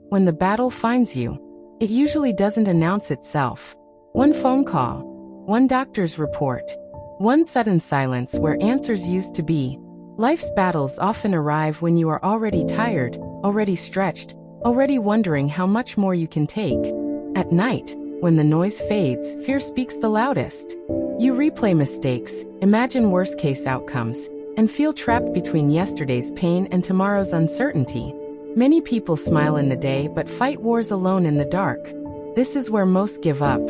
When the battle finds you, it usually doesn't announce itself. One phone call, one doctor's report, one sudden silence where answers used to be. Life's battles often arrive when you are already tired, already stretched, already wondering how much more you can take. At night, when the noise fades, fear speaks the loudest. You replay mistakes, imagine worst-case outcomes, and feel trapped between yesterday's pain and tomorrow's uncertainty. Many people smile in the day but fight wars alone in the dark. This is where most give up.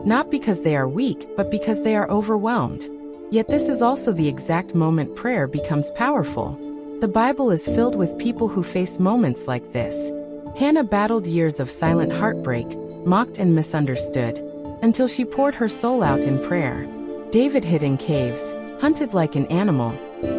Not because they are weak, but because they are overwhelmed. Yet this is also the exact moment prayer becomes powerful. The Bible is filled with people who face moments like this. Hannah battled years of silent heartbreak, mocked and misunderstood, until she poured her soul out in prayer. David hid in caves, hunted like an animal,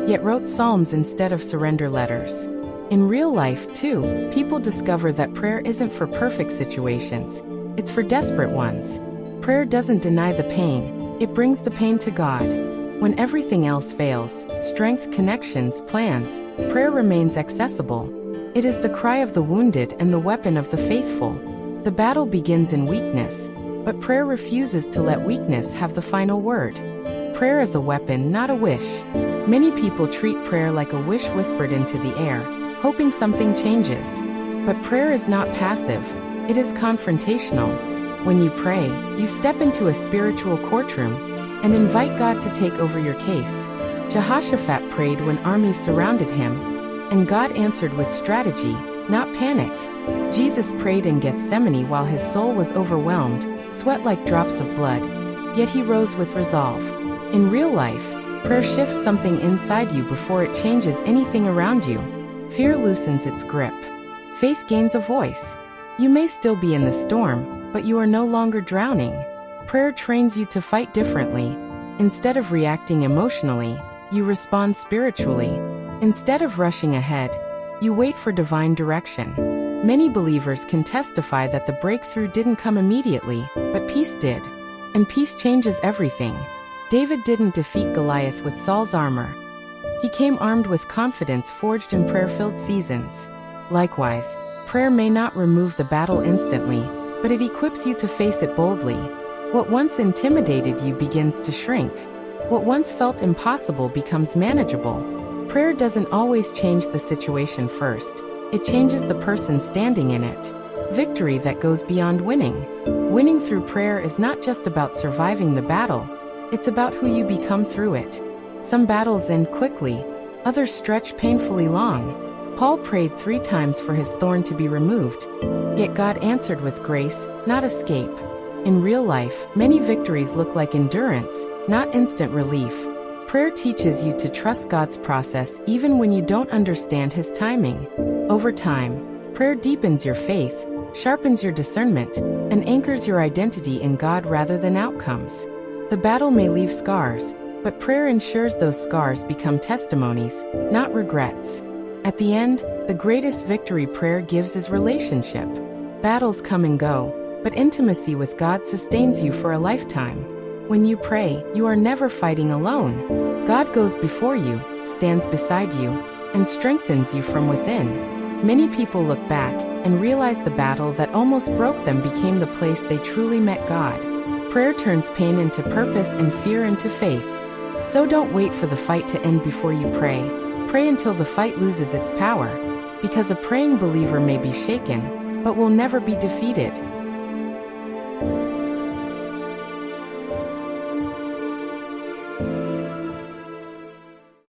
yet wrote psalms instead of surrender letters. In real life, too, people discover that prayer isn't for perfect situations. It's for desperate ones. Prayer doesn't deny the pain, it brings the pain to God. When everything else fails, strength, connections, plans, prayer remains accessible. It is the cry of the wounded and the weapon of the faithful. The battle begins in weakness, but prayer refuses to let weakness have the final word. Prayer is a weapon, not a wish. Many people treat prayer like a wish whispered into the air, hoping something changes. But prayer is not passive, it is confrontational. When you pray, you step into a spiritual courtroom and invite God to take over your case. Jehoshaphat prayed when armies surrounded him, and God answered with strategy, not panic. Jesus prayed in Gethsemane while his soul was overwhelmed, sweat like drops of blood, yet he rose with resolve. In real life, prayer shifts something inside you before it changes anything around you. Fear loosens its grip. Faith gains a voice. You may still be in the storm, but you are no longer drowning. Prayer trains you to fight differently. Instead of reacting emotionally, you respond spiritually. Instead of rushing ahead, you wait for divine direction. Many believers can testify that the breakthrough didn't come immediately, but peace did. And peace changes everything. David didn't defeat Goliath with Saul's armor. He came armed with confidence forged in prayer-filled seasons. Likewise, prayer may not remove the battle instantly, but it equips you to face it boldly. What once intimidated you begins to shrink. What once felt impossible becomes manageable. Prayer doesn't always change the situation first. It changes the person standing in it. Victory that goes beyond winning. Winning through prayer is not just about surviving the battle. It's about who you become through it. Some battles end quickly, others stretch painfully long. Paul prayed 3 times for his thorn to be removed, yet God answered with grace, not escape. In real life, many victories look like endurance, not instant relief. Prayer teaches you to trust God's process even when you don't understand His timing. Over time, prayer deepens your faith, sharpens your discernment, and anchors your identity in God rather than outcomes. The battle may leave scars, but prayer ensures those scars become testimonies, not regrets. At the end, the greatest victory prayer gives is relationship. Battles come and go, but intimacy with God sustains you for a lifetime. When you pray, you are never fighting alone. God goes before you, stands beside you, and strengthens you from within. Many people look back and realize the battle that almost broke them became the place they truly met God. Prayer turns pain into purpose and fear into faith. So don't wait for the fight to end before you pray. Pray until the fight loses its power, because a praying believer may be shaken, but will never be defeated.